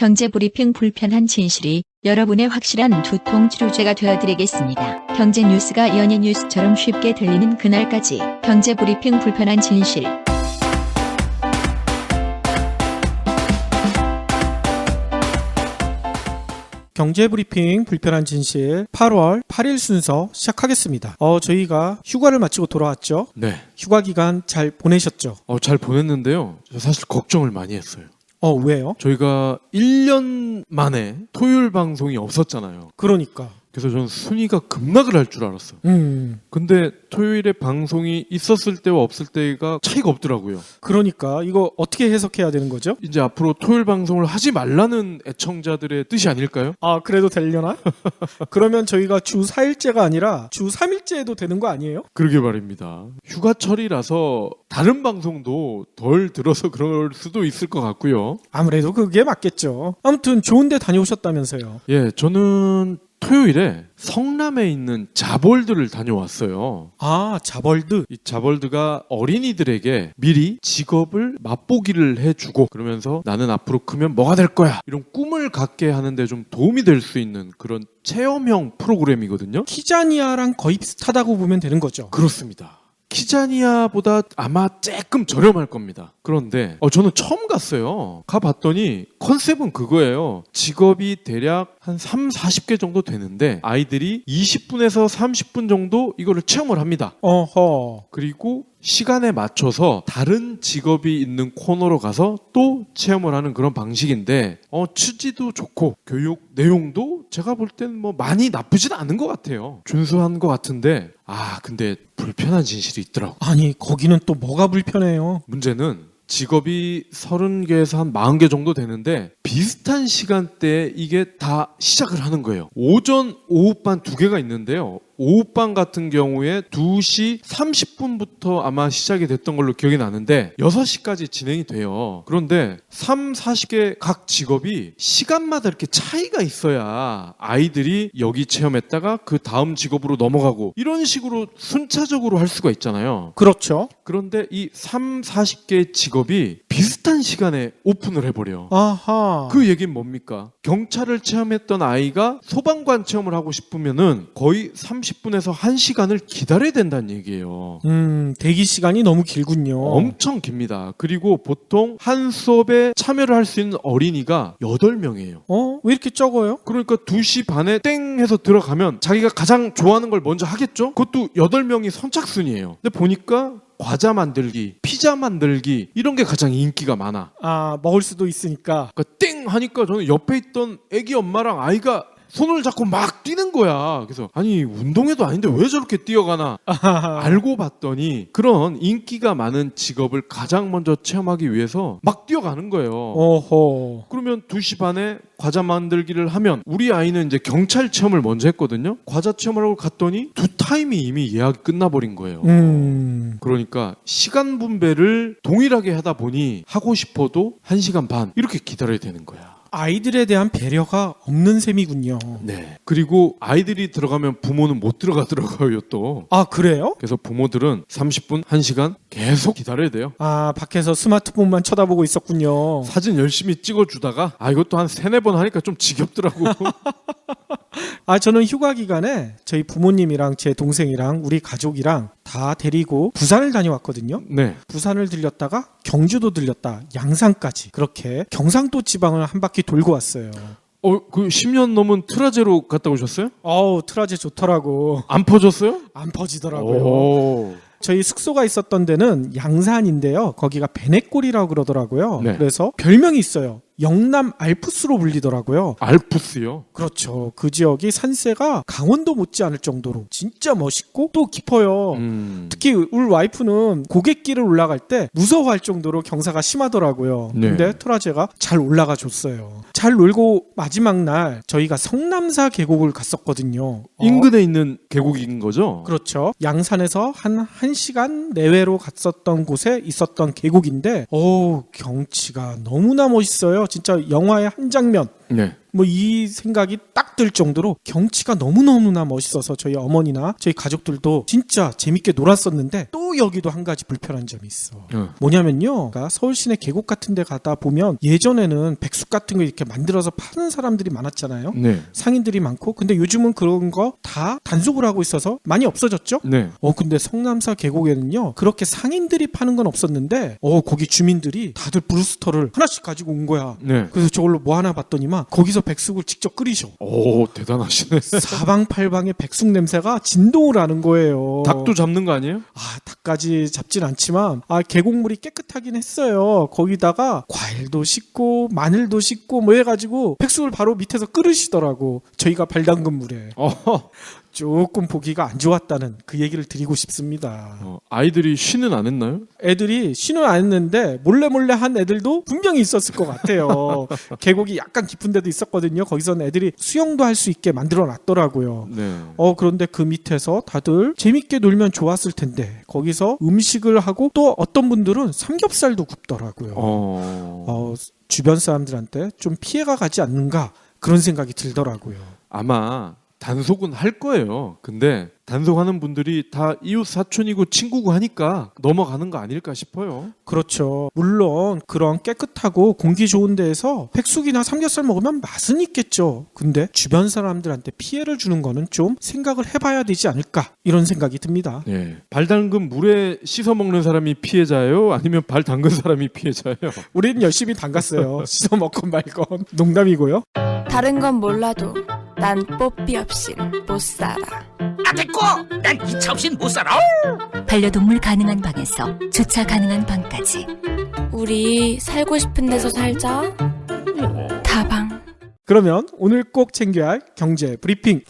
경제브리핑 불편한 진실이 여러분의 확실한 두통 치료제가 되어드리겠습니다. 경제뉴스가 연예뉴스처럼 쉽게 들리는 그날까지 경제브리핑 불편한 진실. 경제브리핑 불편한 진실 8월 8일 순서 시작하겠습니다. 저희가 휴가를 마치고 돌아왔죠. 네. 휴가 기간 잘 보내셨죠? 잘 보냈는데요. 저 사실 걱정을 많이 했어요. 왜요? 저희가 1년 만에 토요일 방송이 없었잖아요. 그러니까. 그래서 저는 순위가 급락을 할 줄 알았어요. 근데 토요일에 방송이 있었을 때와 없을 때가 차이가 없더라고요. 그러니까 이거 어떻게 해석해야 되는 거죠? 이제 앞으로 토요일 방송을 하지 말라는 애청자들의 뜻이 아닐까요? 그래도 되려나? 그러면 저희가 주 4일째가 아니라 주 3일째 해도 되는 거 아니에요? 그러게 말입니다. 휴가철이라서 다른 방송도 덜 들어서 그럴 수도 있을 것 같고요. 아무래도 그게 맞겠죠. 아무튼 좋은 데 다녀오셨다면서요. 예, 저는 토요일에 성남에 있는 자벌드를 다녀왔어요. 자벌드. 이 자벌드가 어린이들에게 미리 직업을 맛보기를 해주고 그러면서 나는 앞으로 크면 뭐가 될 거야 이런 꿈을 갖게 하는데 좀 도움이 될 수 있는 그런 체험형 프로그램이거든요. 키자니아랑 거의 비슷하다고 보면 되는 거죠. 그렇습니다. 키자니아보다 아마 조금 저렴할 겁니다. 그런데 저는 처음 갔어요. 가봤더니 컨셉은 그거예요. 직업이 대략 한 40개 정도 되는데 아이들이 20분에서 30분 정도 이거를 체험을 합니다. 그리고 시간에 맞춰서 다른 직업이 있는 코너로 가서 또 체험을 하는 그런 방식인데 취지도 좋고 교육 내용도 제가 볼 때는 뭐 많이 나쁘진 않은 것 같아요. 준수한 것 같은데 근데 불편한 진실이 있더라고. 아니 거기는 또 뭐가 불편해요? 문제는 직업이 30개에서 한 40개 정도 되는데 비슷한 시간대에 이게 다 시작을 하는 거예요. 오전, 오후반 2개가 있는데요. 오후반 같은 경우에 2시 30분부터 아마 시작이 됐던 걸로 기억이 나는데 6시까지 진행이 돼요. 그런데 40개 각 직업이 시간마다 이렇게 차이가 있어야 아이들이 여기 체험했다가 그 다음 직업으로 넘어가고 이런 식으로 순차적으로 할 수가 있잖아요. 그렇죠. 그런데 이 40개 직업이 비슷한 시간에 오픈을 해버려. 그 얘기는 뭡니까? 경찰을 체험했던 아이가 소방관 체험을 하고 싶으면은 거의 30분에서 1시간을 기다려야 된다는 얘기예요. 대기 시간이 너무 길군요. 엄청 깁니다. 그리고 보통 한 수업에 참여를 할 수 있는 어린이가 8명이에요. 왜 이렇게 적어요? 그러니까 2시 반에 땡 해서 들어가면 자기가 가장 좋아하는 걸 먼저 하겠죠? 그것도 8명이 선착순이에요. 근데 보니까 과자 만들기, 피자 만들기 이런 게 가장 인기가 많아. 먹을 수도 있으니까. 그러니까 땡 하니까 저는 옆에 있던 애기 엄마랑 아이가 손을 잡고 막 뛰는 거야. 그래서 아니 운동회도 아닌데 왜 저렇게 뛰어가나 알고 봤더니 그런 인기가 많은 직업을 가장 먼저 체험하기 위해서 막 뛰어가는 거예요. 그러면 2시 반에 과자 만들기를 하면 우리 아이는 이제 경찰 체험을 먼저 했거든요. 과자 체험을 하고 갔더니 2타임이 이미 예약이 끝나버린 거예요. 그러니까 시간 분배를 동일하게 하다 보니 하고 싶어도 1시간 반 이렇게 기다려야 되는 거야. 아이들에 대한 배려가 없는 셈이군요. 네. 그리고 아이들이 들어가면 부모는 못 들어가더라고요, 또. 그래요? 그래서 부모들은 30분, 1시간 계속 기다려야 돼요. 밖에서 스마트폰만 쳐다보고 있었군요. 사진 열심히 찍어주다가 이것도 한 3-4번 하니까 좀 지겹더라고. 저는 휴가 기간에 저희 부모님이랑 제 동생이랑 우리 가족이랑 다 데리고 부산을 다녀왔거든요. 네. 부산을 들렸다가 경주도 들렸다, 양산까지 그렇게 경상도 지방을 한 바퀴 돌고 왔어요. 그 10년 넘은 트라제로 갔다 오셨어요? 트라제 좋더라고. 안 퍼졌어요? 안 퍼지더라고요. 저희 숙소가 있었던 데는 양산인데요. 거기가 베네골이라고 그러더라고요. 네. 그래서 별명이 있어요. 영남 알프스로 불리더라고요. 알프스요? 그렇죠. 그 지역이 산세가 강원도 못지않을 정도로 진짜 멋있고 또 깊어요. 특히 우리 와이프는 고갯길을 올라갈 때 무서워할 정도로 경사가 심하더라고요. 네. 근데 트라제가 잘 올라가 줬어요. 잘 놀고 마지막 날 저희가 성남사 계곡을 갔었거든요. 인근에 있는 계곡인 거죠? 그렇죠. 양산에서 한 1시간 내외로 갔었던 곳에 있었던 계곡인데 경치가 너무나 멋있어요. 진짜 영화의 한 장면 네. 뭐 이 생각이 딱 들 정도로 경치가 너무너무나 멋있어서 저희 어머니나 저희 가족들도 진짜 재밌게 놀았었는데 또 여기도 한 가지 불편한 점이 있어. 뭐냐면요. 그러니까 서울 시내 계곡 같은 데 가다 보면 예전에는 백숙 같은 거 이렇게 만들어서 파는 사람들이 많았잖아요. 네. 상인들이 많고. 근데 요즘은 그런 거 다 단속을 하고 있어서 많이 없어졌죠? 네. 근데 성남사 계곡에는요. 그렇게 상인들이 파는 건 없었는데 거기 주민들이 다들 브루스터를 하나씩 가지고 온 거야. 네. 그래서 저걸로 뭐 하나 봤더니만 거기서 백숙을 직접 끓이셔. 오, 대단하시네. 사방팔방에 백숙 냄새가 진동을 하는 거예요. 닭도 잡는 거 아니에요? 닭까지 잡진 않지만 계곡물이 깨끗하긴 했어요. 거기다가 과일도 씻고 마늘도 씻고 뭐 해가지고 백숙을 바로 밑에서 끓으시더라고. 저희가 발 담근 물에. 조금 보기가 안 좋았다는 그 얘기를 드리고 싶습니다. 아이들이 쉬는 안 했나요? 애들이 쉬는 안 했는데 몰래 한 애들도 분명히 있었을 것 같아요. 계곡이 약간 깊은 데도 있었거든요. 거기서는 애들이 수영도 할 수 있게 만들어 놨더라고요. 네. 그런데 그 밑에서 다들 재밌게 놀면 좋았을 텐데 거기서 음식을 하고 또 어떤 분들은 삼겹살도 굽더라고요. 주변 사람들한테 좀 피해가 가지 않는가 그런 생각이 들더라고요. 아마 단속은 할 거예요. 근데 단속하는 분들이 다 이웃 사촌이고 친구고 하니까 넘어가는 거 아닐까 싶어요. 그렇죠. 물론 그런 깨끗하고 공기 좋은 데에서 백숙이나 삼겹살 먹으면 맛은 있겠죠. 근데 주변 사람들한테 피해를 주는 거는 좀 생각을 해봐야 되지 않을까 이런 생각이 듭니다. 네. 발 담근 물에 씻어 먹는 사람이 피해자예요? 아니면 발 담근 사람이 피해자예요? 우리는 열심히 담갔어요. 씻어 먹건 말건. 농담이고요. 다른 건 몰라도 난 뽀삐 없인 못 살아. 됐고! 난 기차 없인 못 살아! 반려동물 가능한 방에서 주차 가능한 방까지. 우리 살고 싶은 데서 살자. 다방. 그러면 오늘 꼭 챙겨야 할 경제 브리핑.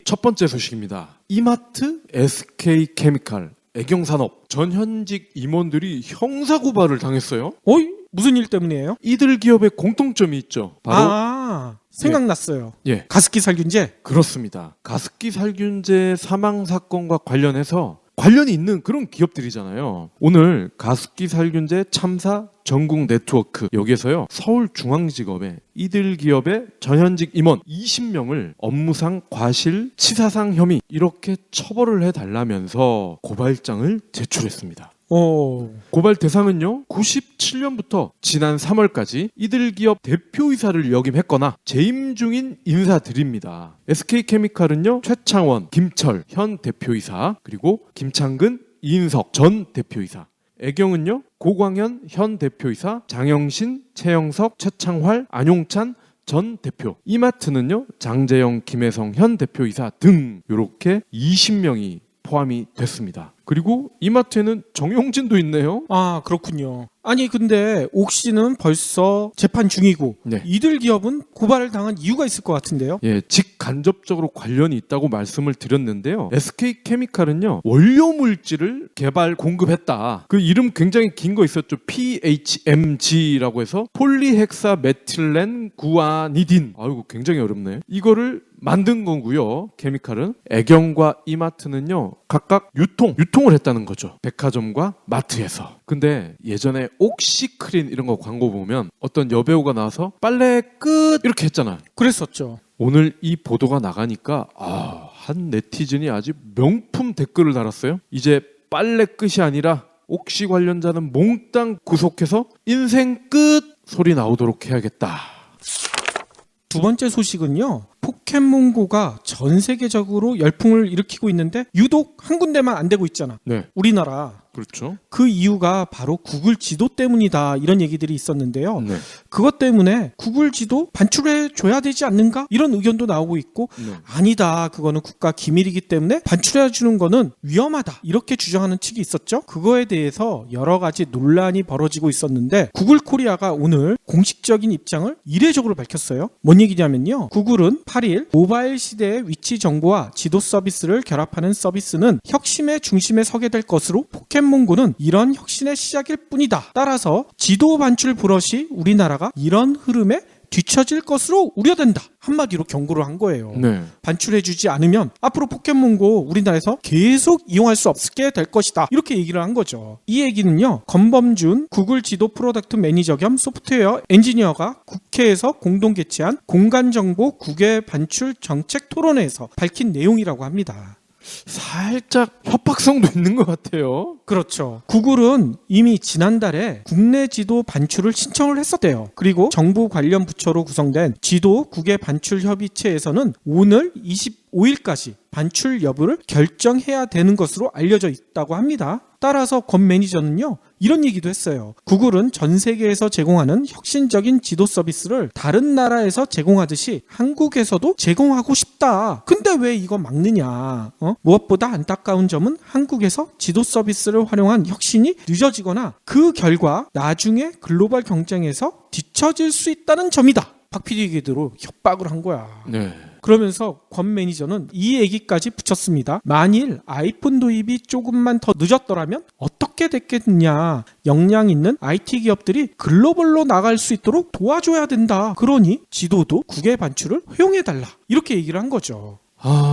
첫 번째 소식입니다. 이마트, SK케미칼, 애경산업 전현직 임원들이 형사고발을 당했어요. 무슨 일 때문이에요? 이들 기업의 공통점이 있죠. 바로 생각났어요. 예. 가습기 살균제? 그렇습니다. 가습기 살균제 사망 사건과 관련해서 관련이 있는 그런 기업들이잖아요. 오늘 가습기 살균제 참사 전국 네트워크 여기에서요. 서울중앙지검에 이들 기업의 전현직 임원 20명을 업무상 과실 치사상 혐의 이렇게 처벌을 해달라면서 고발장을 제출했습니다. 고발 대상은요 97년부터 지난 3월까지 이들 기업 대표이사를 역임했거나 재임 중인 인사들입니다. SK케미칼은요 최창원, 김철 현 대표이사 그리고 김창근, 이인석 전 대표이사, 애경은요 고광현 현 대표이사, 장영신, 최영석, 최창활, 안용찬 전 대표, 이마트는요 장재영, 김혜성 현 대표이사 등 이렇게 20명이 포함이 됐습니다. 그리고 이마트에는 정용진도 있네요. 그렇군요. 아니 근데 옥시는 벌써 재판 중이고 네. 이들 기업은 고발을 당한 이유가 있을 것 같은데요. 예, 직간접적으로 관련이 있다고 말씀을 드렸는데요. SK케미칼은요 원료 물질을 개발 공급했다. 그 이름 굉장히 긴 거 있었죠. PHMG라고 해서 폴리헥사 메틸렌 구아니딘. 아이고 굉장히 어렵네. 이거를 만든 거고요. 케미칼은 애경과 이마트는요 각각 유통을 했다는 거죠. 백화점과 마트에서. 근데 예전에 옥시크린 이런 거 광고 보면 어떤 여배우가 나와서 빨래 끝 이렇게 했잖아요. 그랬었죠. 오늘 이 보도가 나가니까 한 네티즌이 아주 명품 댓글을 달았어요. 이제 빨래 끝이 아니라 옥시 관련자는 몽땅 구속해서 인생 끝 소리 나오도록 해야겠다. 두 번째 소식은요. 포켓몬고가 전 세계적으로 열풍을 일으키고 있는데 유독 한 군데만 안 되고 있잖아. 네. 우리나라. 그렇죠. 그 이유가 바로 구글 지도 때문이다 이런 얘기들이 있었는데요. 네. 그것 때문에 구글 지도 반출해 줘야 되지 않는가 이런 의견도 나오고 있고 네. 아니다 그거는 국가 기밀이기 때문에 반출해 주는 거는 위험하다 이렇게 주장하는 측이 있었죠. 그거에 대해서 여러 가지 논란이 벌어지고 있었는데 구글 코리아가 오늘 공식적인 입장을 이례적으로 밝혔어요. 뭔 얘기냐면요. 구글은 8일 모바일 시대의 위치 정보와 지도 서비스를 결합하는 서비스는 혁신의 중심에 서게 될 것으로 포켓몬고는 이런 혁신의 시작일 뿐이다. 따라서 지도 반출 브러시 우리나라가 이런 흐름에 뒤처질 것으로 우려된다. 한마디로 경고를 한 거예요. 네. 반출해주지 않으면 앞으로 포켓몬고 우리나라에서 계속 이용할 수 없게 될 것이다. 이렇게 얘기를 한 거죠. 이 얘기는요. 권범준 구글 지도 프로덕트 매니저 겸 소프트웨어 엔지니어가 국회에서 공동 개최한 공간정보 국외 반출 정책 토론회에서 밝힌 내용이라고 합니다. 살짝 협박성도 있는 것 같아요. 그렇죠. 구글은 이미 지난달에 국내 지도 반출을 신청을 했었대요. 그리고 정부 관련 부처로 구성된 지도 국외 반출 협의체에서는 오늘 25일까지 반출 여부를 결정해야 되는 것으로 알려져 있다고 합니다. 따라서 권 매니저는요, 이런 얘기도 했어요. 구글은 전 세계에서 제공하는 혁신적인 지도 서비스를 다른 나라에서 제공하듯이 한국에서도 제공하고 싶다. 근데 왜 이거 막느냐? 무엇보다 안타까운 점은 한국에서 지도 서비스를 활용한 혁신이 늦어지거나 그 결과 나중에 글로벌 경쟁에서 뒤처질 수 있다는 점이다. 박 PD 얘기대로 협박을 한 거야. 네. 그러면서 권 매니저는 이 얘기까지 붙였습니다. 만일 아이폰 도입이 조금만 더 늦었더라면 어떻게 됐겠느냐. 역량 있는 IT 기업들이 글로벌로 나갈 수 있도록 도와줘야 된다. 그러니 지도도 국외 반출을 허용해달라. 이렇게 얘기를 한 거죠.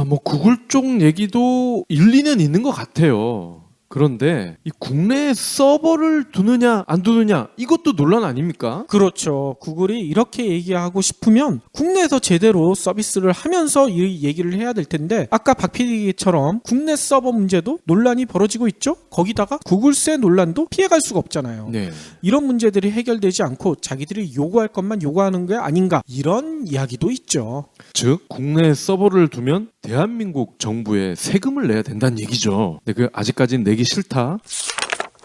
뭐 구글 쪽 얘기도 일리는 있는 것 같아요. 그런데 이 국내에 서버를 두느냐 안 두느냐 이것도 논란 아닙니까? 그렇죠. 구글이 이렇게 얘기하고 싶으면 국내에서 제대로 서비스를 하면서 이 얘기를 해야 될 텐데 아까 박 PD처럼 국내 서버 문제도 논란이 벌어지고 있죠. 거기다가 구글세 논란도 피해갈 수가 없잖아요. 네. 이런 문제들이 해결되지 않고 자기들이 요구할 것만 요구하는 게 아닌가 이런 이야기도 있죠. 즉 국내에 서버를 두면 대한민국 정부에 세금을 내야 된다는 얘기죠. 근데 그 아직까지는 내기 싫다.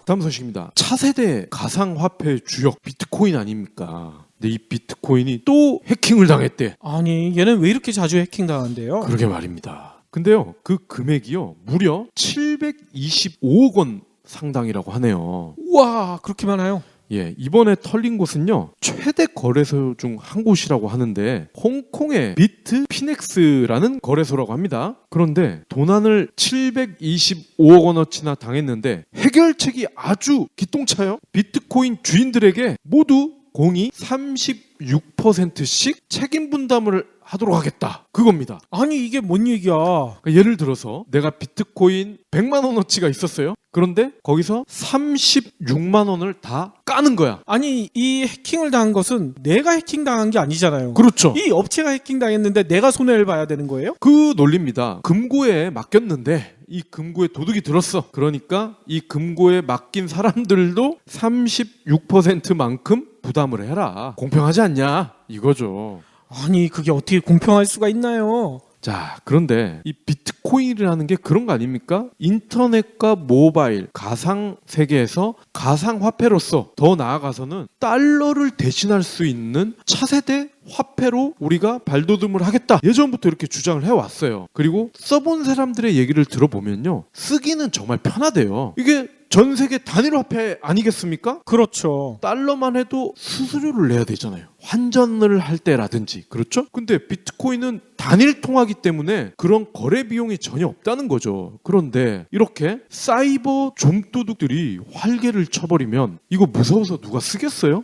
다음 소식입니다. 차세대 가상화폐 주역 비트코인 아닙니까? 근데 이 비트코인이 또 해킹을 당했대. 아니 얘는 왜 이렇게 자주 해킹당한대요? 그러게 말입니다. 근데요 그 금액이요 무려 725억 원 상당이라고 하네요. 우와 그렇게 많아요? 예, 이번에 털린 곳은요 최대 거래소 중 한 곳이라고 하는데 홍콩의 비트피넥스라는 거래소라고 합니다. 그런데 도난을 725억 원어치나 당했는데 해결책이 아주 기똥차요. 비트코인 주인들에게 모두 공이 36%씩 책임 분담을 하도록 하겠다. 그겁니다. 아니 이게 뭔 얘기야? 그러니까 예를 들어서 내가 비트코인 100만 원어치가 있었어요. 그런데 거기서 36만 원을 다 까는 거야. 아니 이 해킹을 당한 것은 내가 해킹당한 게 아니잖아요. 그렇죠. 이 업체가 해킹당했는데 내가 손해를 봐야 되는 거예요? 그 논리입니다. 금고에 맡겼는데 이 금고에 도둑이 들었어. 그러니까 이 금고에 맡긴 사람들도 36%만큼 부담을 해라. 공평하지 않냐? 이거죠. 아니 그게 어떻게 공평할 수가 있나요? 자, 그런데 이 비트코인이라는 게 그런 거 아닙니까? 인터넷과 모바일, 가상 세계에서 가상 화폐로서 더 나아가서는 달러를 대신할 수 있는 차세대 화폐로 우리가 발돋움을 하겠다. 예전부터 이렇게 주장을 해왔어요. 그리고 써본 사람들의 얘기를 들어보면요. 쓰기는 정말 편하대요. 이게 전 세계 단일 화폐 아니겠습니까? 그렇죠. 달러만 해도 수수료를 내야 되잖아요. 환전을 할 때라든지. 그렇죠? 근데 비트코인은 단일 통화기 때문에 그런 거래 비용이 전혀 없다는 거죠. 그런데 이렇게 사이버 좀도둑들이 활개를 쳐버리면 이거 무서워서 누가 쓰겠어요?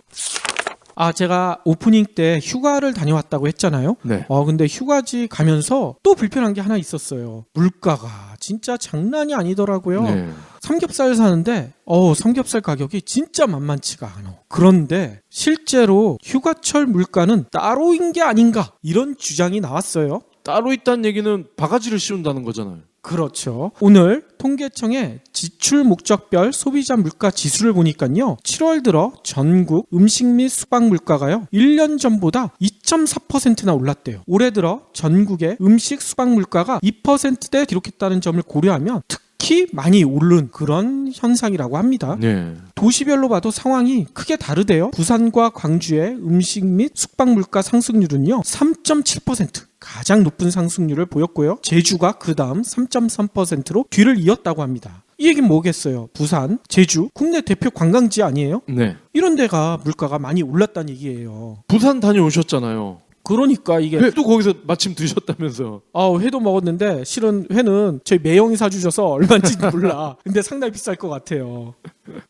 제가 오프닝 때 휴가를 다녀왔다고 했잖아요. 네. 근데 휴가지 가면서 또 불편한 게 하나 있었어요. 물가가 진짜 장난이 아니더라고요. 네. 삼겹살 사는데 삼겹살 가격이 진짜 만만치가 않아. 그런데 실제로 휴가철 물가는 따로인 게 아닌가 이런 주장이 나왔어요. 따로 있다는 얘기는 바가지를 씌운다는 거잖아요. 그렇죠. 오늘 통계청의 지출 목적별 소비자 물가 지수를 보니까요. 7월 들어 전국 음식 및 숙박 물가가요. 1년 전보다 2.4%나 올랐대요. 올해 들어 전국의 음식 숙박 물가가 2%대 기록했다는 점을 고려하면 특히 많이 오른 그런 현상이라고 합니다. 네. 도시별로 봐도 상황이 크게 다르대요. 부산과 광주의 음식 및 숙박 물가 상승률은요. 3.7%. 가장 높은 상승률을 보였고요. 제주가 그 다음 3.3%로 뒤를 이었다고 합니다. 이 얘기는 뭐겠어요? 부산, 제주, 국내 대표 관광지 아니에요? 네. 이런 데가 물가가 많이 올랐다는 얘기예요. 부산 다녀오셨잖아요. 그러니까 이게 회도 거기서 마침 드셨다면서. 회도 먹었는데 실은 회는 저희 매형이 사주셔서 얼마인지 몰라. 근데 상당히 비쌀 것 같아요.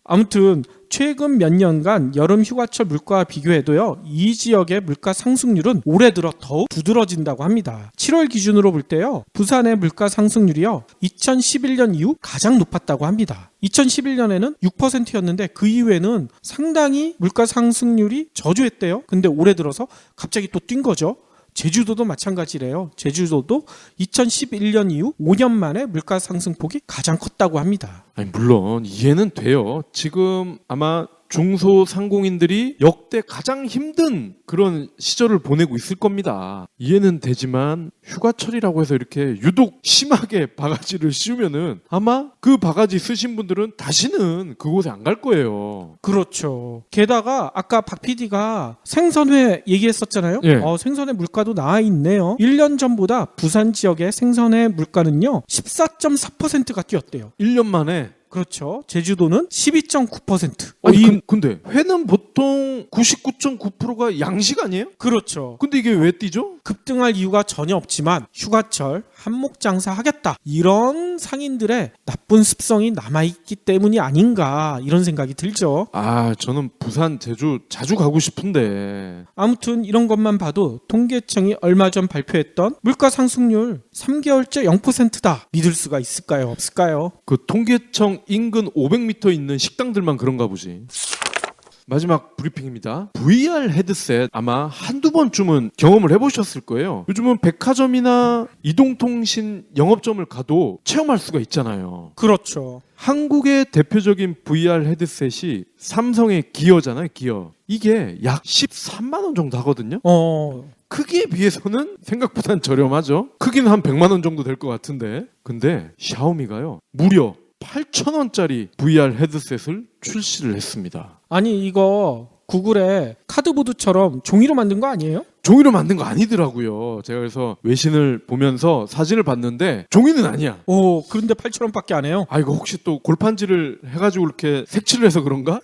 아무튼 최근 몇 년간 여름 휴가철 물가와 비교해도요, 이 지역의 물가 상승률은 올해 들어 더욱 두드러진다고 합니다. 7월 기준으로 볼 때요, 부산의 물가 상승률이요, 2011년 이후 가장 높았다고 합니다. 2011년에는 6%였는데 그 이후에는 상당히 물가 상승률이 저조했대요. 근데 올해 들어서 갑자기 또 뛴 거죠. 제주도도 마찬가지래요. 제주도도 2011년 이후 5년 만에 물가 상승폭이 가장 컸다고 합니다. 아니, 물론 이해는 돼요. 지금 아마 중소상공인들이 역대 가장 힘든 그런 시절을 보내고 있을 겁니다. 이해는 되지만 휴가철이라고 해서 이렇게 유독 심하게 바가지를 씌우면은 아마 그 바가지 쓰신 분들은 다시는 그곳에 안 갈 거예요. 그렇죠. 게다가 아까 박 PD가 생선회 얘기했었잖아요. 예. 생선회 물가도 나와 있네요. 1년 전보다 부산 지역의 생선회 물가는요, 14.4%가 뛰었대요. 1년 만에. 그렇죠. 제주도는 12.9%. 아니, 근데 회는 보통 99.9%가 양식 아니에요? 그렇죠. 근데 이게 왜 뛰죠? 급등할 이유가 전혀 없지만 휴가철 한몫 장사하겠다, 이런 상인들의 나쁜 습성이 남아있기 때문이 아닌가, 이런 생각이 들죠. 아, 저는 부산, 제주 자주 가고 싶은데. 아무튼 이런 것만 봐도 통계청이 얼마 전 발표했던 물가 상승률 3개월째 0%다. 믿을 수가 있을까요? 없을까요? 그 통계청 인근 500m 있는 식당들만 그런가 보지. 마지막 브리핑입니다. VR 헤드셋 아마 한두 번쯤은 경험을 해보셨을 거예요. 요즘은 백화점이나 이동통신 영업점을 가도 체험할 수가 있잖아요. 그렇죠. 한국의 대표적인 VR 헤드셋이 삼성의 기어잖아요. 기어. 이게 약 13만 원 정도 하거든요. 크기에 비해서는 생각보단 저렴하죠. 크기는 한 100만 원 정도 될 것 같은데. 근데 샤오미가요, 무려 8,000원짜리 VR 헤드셋을 출시를 했습니다. 아니, 이거 구글에 카드보드처럼 종이로 만든 거 아니에요? 종이로 만든 거 아니더라고요. 제가 그래서 외신을 보면서 사진을 봤는데 종이는 아니야. 그런데 8,000원밖에 안 해요? 아, 이거 혹시 또 골판지를 해가지고 이렇게 색칠을 해서 그런가?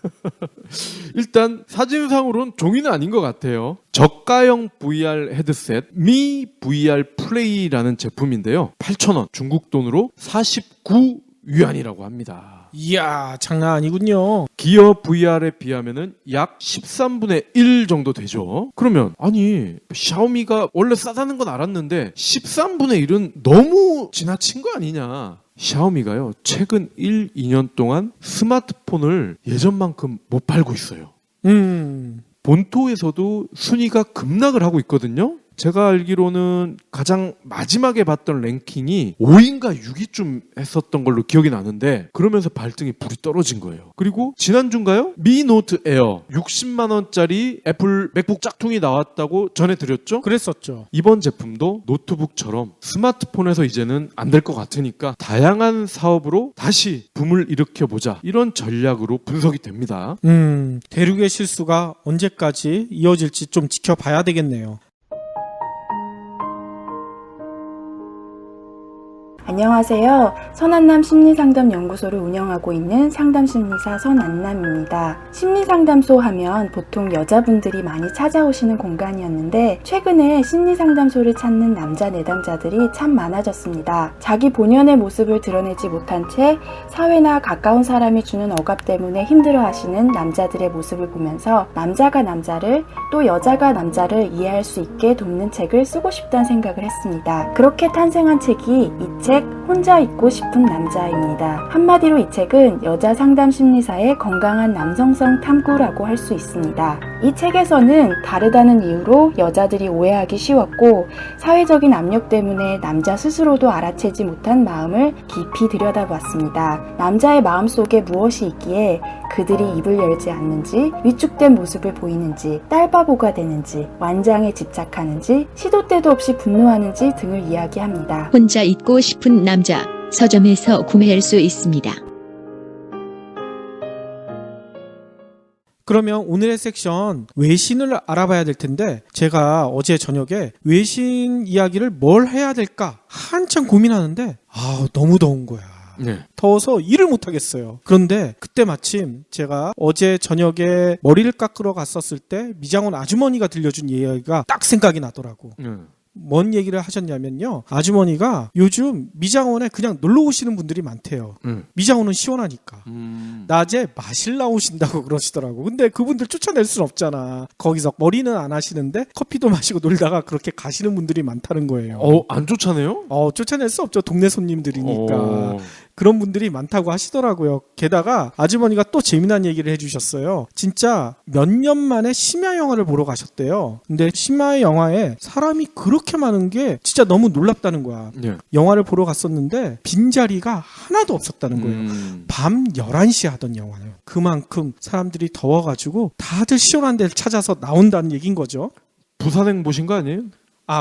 일단 사진상으로는 종이는 아닌 것 같아요. 저가형 VR 헤드셋 미 VR 플레이라는 제품인데요. 8,000원, 중국 돈으로 49위안이라고 합니다. 이야, 장난 아니군요. 기어 VR에 비하면은 약 13분의 1 정도 되죠. 그러면 아니, 샤오미가 원래 싸다는 건 알았는데 13분의 1은 너무 지나친 거 아니냐. 샤오미가요, 최근 1, 2년 동안 스마트폰을 예전만큼 못 팔고 있어요. 본토에서도 순위가 급락을 하고 있거든요. 제가 알기로는 가장 마지막에 봤던 랭킹이 5위인가 6위쯤 했었던 걸로 기억이 나는데, 그러면서 발등에 불이 떨어진 거예요. 그리고 지난주인가요? 미 노트 에어 60만 원짜리 애플 맥북 짝퉁이 나왔다고 전해드렸죠? 그랬었죠. 이번 제품도 노트북처럼 스마트폰에서 이제는 안 될 것 같으니까 다양한 사업으로 다시 붐을 일으켜보자, 이런 전략으로 분석이 됩니다. 대륙의 실수가 언제까지 이어질지 좀 지켜봐야 되겠네요. 안녕하세요. 선안남 심리상담연구소를 운영하고 있는 상담심리사 선안남입니다. 심리상담소 하면 보통 여자분들이 많이 찾아오시는 공간이었는데, 최근에 심리상담소를 찾는 남자 내담자들이 참 많아졌습니다. 자기 본연의 모습을 드러내지 못한 채 사회나 가까운 사람이 주는 억압 때문에 힘들어하시는 남자들의 모습을 보면서 남자가 남자를, 또 여자가 남자를 이해할 수 있게 돕는 책을 쓰고 싶다는 생각을 했습니다. 그렇게 탄생한 책이 이 책 혼자 있고 싶은 남자입니다. 한마디로 이 책은 여자 상담 심리사의 건강한 남성성 탐구라고 할 수 있습니다. 이 책에서는 다르다는 이유로 여자들이 오해하기 쉬웠고, 사회적인 압력 때문에 남자 스스로도 알아채지 못한 마음을 깊이 들여다보았습니다. 남자의 마음속에 무엇이 있기에 그들이 입을 열지 않는지, 위축된 모습을 보이는지, 딸바보가 되는지, 완장에 집착하는지, 시도 때도 없이 분노하는지 등을 이야기합니다. 혼자 있고 싶은 남자, 서점에서 구매할 수 있습니다. 그러면 오늘의 섹션 외신을 알아봐야 될 텐데, 제가 어제 저녁에 외신 이야기를 뭘 해야 될까 한참 고민하는데 너무 더운 거야. 네. 더워서 일을 못하겠어요. 그런데 그때 마침 제가 어제 저녁에 머리를 깎으러 갔었을 때 미장원 아주머니가 들려준 이야기가 딱 생각이 나더라고. 뭔 얘기를 하셨냐면요. 아주머니가 요즘 미장원에 그냥 놀러 오시는 분들이 많대요. 미장원은 시원하니까. 낮에 마실 나오신다고 그러시더라고. 근데 그분들 쫓아낼 순 없잖아. 거기서 머리는 안 하시는데 커피도 마시고 놀다가 그렇게 가시는 분들이 많다는 거예요. 안 쫓아내요? 쫓아낼 수 없죠. 동네 손님들이니까. 어. 그런 분들이 많다고 하시더라고요. 게다가 아주머니가 또 재미난 얘기를 해주셨어요. 진짜 몇 년 만에 심야 영화를 보러 가셨대요. 근데 심야 영화에 사람이 그렇게 많은 게 진짜 너무 놀랍다는 거야. 예. 영화를 보러 갔었는데 빈자리가 하나도 없었다는 거예요. 밤 11시에 하던 영화예요. 그만큼 사람들이 더워가지고 다들 시원한 데를 찾아서 나온다는 얘기인 거죠. 부산행 보신 거 아니에요?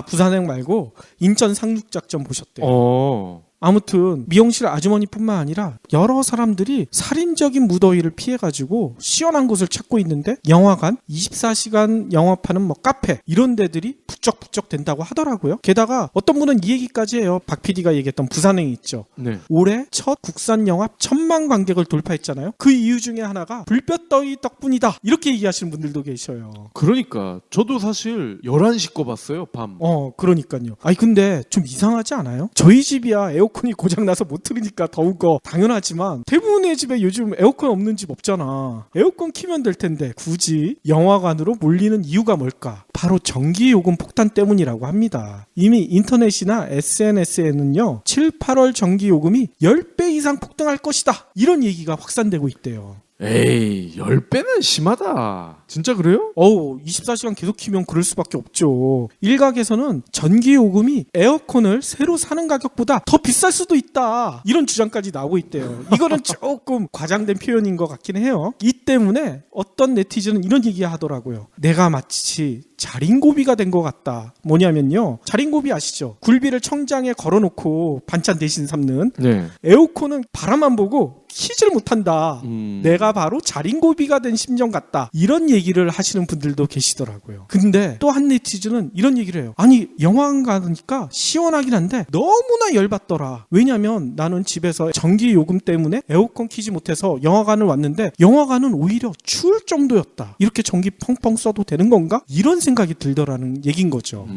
부산행 말고 인천 상륙작전 보셨대요. 아무튼 미용실 아주머니뿐만 아니라 여러 사람들이 살인적인 무더위를 피해가지고 시원한 곳을 찾고 있는데 영화관, 24시간 영업하는 뭐 카페 이런 데들이 부쩍부쩍 된다고 하더라고요. 게다가 어떤 분은 이 얘기까지 해요. 박 PD가 얘기했던 부산행이 있죠. 네. 올해 첫 국산 영화 1000만 관객을 돌파했잖아요. 그 이유 중에 하나가 불볕더위 덕분이다. 이렇게 얘기하시는 분들도 계셔요. 그러니까 저도 사실 11시 거 봤어요. 밤. 그러니까요. 아니 근데 좀 이상하지 않아요? 저희 집이야 에어컨이 고장나서 못 틀으니까 더운 거 당연하지만 대부분의 집에 요즘 에어컨 없는 집 없잖아. 에어컨 키면 될 텐데 굳이 영화관으로 몰리는 이유가 뭘까? 바로 전기요금 폭탄 때문이라고 합니다. 이미 인터넷이나 SNS에는요 7, 8월 전기요금이 10배 이상 폭등할 것이다. 이런 얘기가 확산되고 있대요. 에이, 10배는 심하다. 진짜 그래요? 24시간 계속 키면 그럴 수밖에 없죠. 일각에서는 전기요금이 에어컨을 새로 사는 가격보다 더 비쌀 수도 있다. 이런 주장까지 나오고 있대요. 이거는 조금 과장된 표현인 것 같긴 해요. 이 때문에 어떤 네티즌은 이런 얘기 하더라고요. 내가 마치 자린고비가 된 것 같다. 뭐냐면요. 자린고비 아시죠? 굴비를 청장에 걸어놓고 반찬 대신 삼는. 네. 에어컨은 바람만 보고 키질 못한다. 내가 바로 자린고비가 된 심정 같다. 이런 얘기를 하시는 분들도 계시더라고요. 근데 또 한 네티즌은 이런 얘기를 해요. 아니 영화관 가니까 시원하긴 한데 너무나 열받더라. 왜냐면 나는 집에서 전기요금 때문에 에어컨 키지 못해서 영화관을 왔는데 영화관은 오히려 추울 정도였다. 이렇게 전기 펑펑 써도 되는 건가? 이런 생각이 들더라는 얘기인 거죠.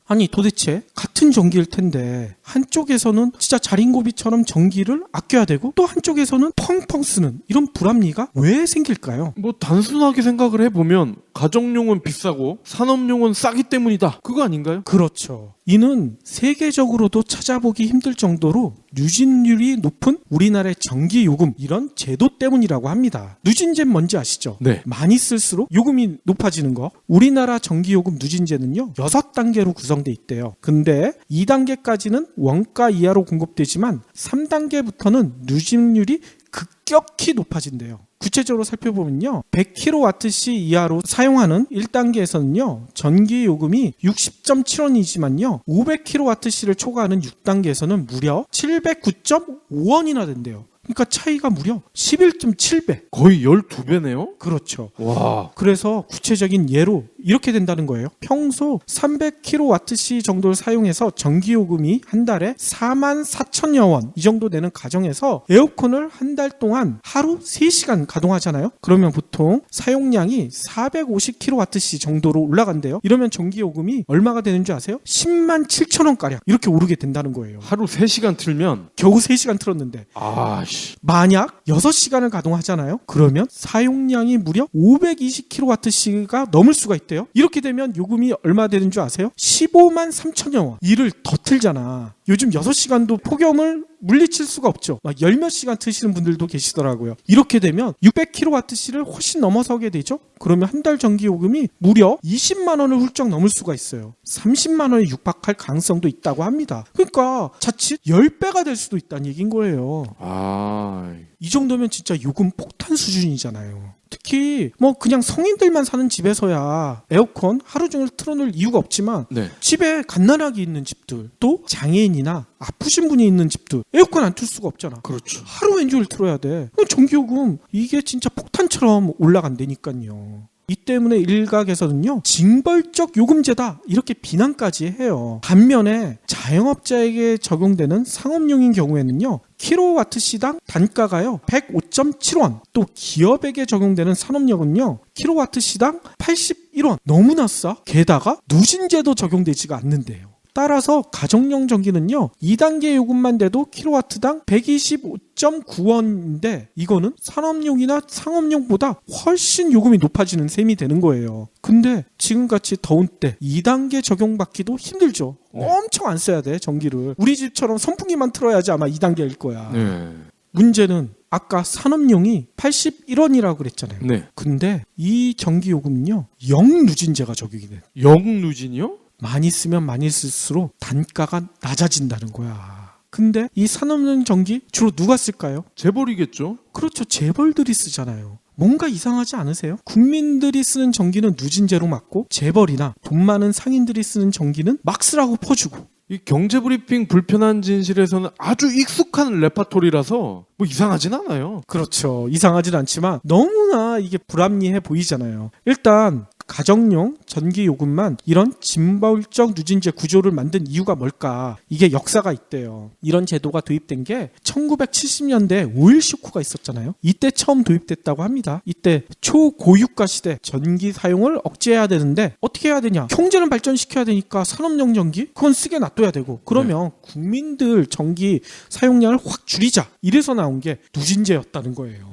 아니 도대체 같은 전기일 텐데 한쪽에서는 진짜 자린고비처럼 전기를 아껴야 되고 또 한쪽에서는 펑펑 쓰는 이런 불합리가 왜 생길까요? 뭐 단순하게 생각을 해보면 가정용은 비싸고 산업용은 싸기 때문이다. 그거 아닌가요? 그렇죠. 이는 세계적으로도 찾아보기 힘들 정도로 누진율이 높은 우리나라의 전기요금 이런 제도 때문이라고 합니다. 누진제는 뭔지 아시죠? 네. 많이 쓸수록 요금이 높아지는 거. 우리나라 전기요금 누진제는요 6단계로 구성돼 있대요. 근데 2단계까지는 원가 이하로 공급되지만 3단계부터는 누진율이 급격히 높아진대요. 구체적으로 살펴보면요. 100kWh 이하로 사용하는 1단계에서는요. 전기요금이 60.7원이지만요. 500kWh를 초과하는 6단계에서는 무려 709.5원이나 된대요. 그러니까 차이가 무려 11.7배. 거의 12배네요? 그렇죠. 와. 그래서 구체적인 예로 이렇게 된다는 거예요. 평소 300kWh 정도를 사용해서 전기요금이 한 달에 44,000여 원 이 정도 되는 가정에서 에어컨을 한 달 동안 하루 3시간 가동하잖아요. 그러면 보통 사용량이 450kWh 정도로 올라간대요. 이러면 전기요금이 얼마가 되는 줄 아세요? 10만 7천 원가량 이렇게 오르게 된다는 거예요. 하루 3시간 틀면 겨우 3시간 틀었는데 만약 6시간을 가동하잖아요. 그러면 사용량이 무려 520kWh가 넘을 수가 있대요. 이렇게 되면 요금이 얼마 되는 줄 아세요? 15만 3천여 원. 일을 더 틀잖아. 요즘 6시간도 폭염을 물리칠 수가 없죠. 막 10몇 시간 트시는 분들도 계시더라고요. 이렇게 되면 600kWh를 훨씬 넘어서게 되죠. 그러면 한 달 전기요금이 무려 20만 원을 훌쩍 넘을 수가 있어요. 30만 원에 육박할 가능성도 있다고 합니다. 그러니까 자칫 10배가 될 수도 있다는 얘기인 거예요. 이 정도면 진짜 요금 폭탄 수준이잖아요. 특히 뭐 그냥 성인들만 사는 집에서야 에어컨 하루 종일 틀어놓을 이유가 없지만 네. 집에 갓난아기 있는 집들 또 장애인이나 아프신 분이 있는 집들 에어컨 안 틀 수가 없잖아. 그렇죠. 하루 왼종일 틀어야 돼. 그럼 전기요금 이게 진짜 폭탄처럼 올라간다니까요. 이 때문에 일각에서는요, 징벌적 요금제다 이렇게 비난까지 해요. 반면에 자영업자에게 적용되는 상업용인 경우에는요, 킬로와트 시당 단가가요 105.7원, 또 기업에게 적용되는 산업용은요 킬로와트 시당 81원, 너무나 싸. 게다가 누진제도 적용되지가 않는데요. 따라서 가정용 전기는요 2단계 요금만 돼도 킬로와트당 125.9원인데 이거는 산업용이나 상업용보다 훨씬 요금이 높아지는 셈이 되는 거예요. 근데 지금같이 더운 때 2단계 적용받기도 힘들죠. 엄청 안 써야 돼, 전기를. 우리 집처럼 선풍기만 틀어야지 아마 2단계일 거야. 문제는 아까 산업용이 81원이라고 그랬잖아요. 네. 근데 이 전기요금은요 영누진제가 적용이 돼. 영누진이요? 많이 쓰면 많이 쓸수록 단가가 낮아진다는 거야. 근데 이 산업용 전기 주로 누가 쓸까요? 재벌이겠죠. 그렇죠. 재벌들이 쓰잖아요. 뭔가 이상하지 않으세요? 국민들이 쓰는 전기는 누진제로 맞고 재벌이나 돈 많은 상인들이 쓰는 전기는 막 쓰라고 퍼주고. 이 경제브리핑 불편한 진실에서는 아주 익숙한 레파토리라서 뭐 이상하진 않아요. 그렇죠. 이상하진 않지만 너무나 이게 불합리해 보이잖아요. 일단 가정용 전기요금만 이런 징벌적 누진제 구조를 만든 이유가 뭘까? 이게 역사가 있대요. 이런 제도가 도입된 게 1970년대 오일 쇼크가 있었잖아요. 이때 처음 도입됐다고 합니다. 이때 초고유가 시대 전기 사용을 억제해야 되는데 어떻게 해야 되냐? 경제는 발전시켜야 되니까 산업용 전기? 그건 쓰게 놔둬야 되고, 그러면 국민들 전기 사용량을 확 줄이자. 이래서 나온 게 누진제였다는 거예요.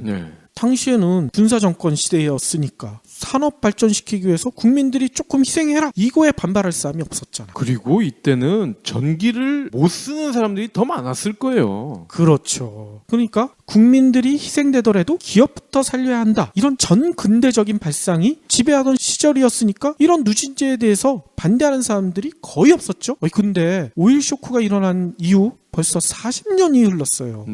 당시에는 군사정권 시대였으니까 산업 발전시키기 위해서 국민들이 조금 희생해라, 이거에 반발할 사람이 없었잖아. 그리고 이때는 전기를 못 쓰는 사람들이 더 많았을 거예요. 그렇죠. 그러니까 국민들이 희생되더라도 기업부터 살려야 한다, 이런 전근대적인 발상이 지배하던 시절이었으니까 이런 누진제에 대해서 반대하는 사람들이 거의 없었죠. 근데 오일 쇼크가 일어난 이후 벌써 40년이 흘렀어요.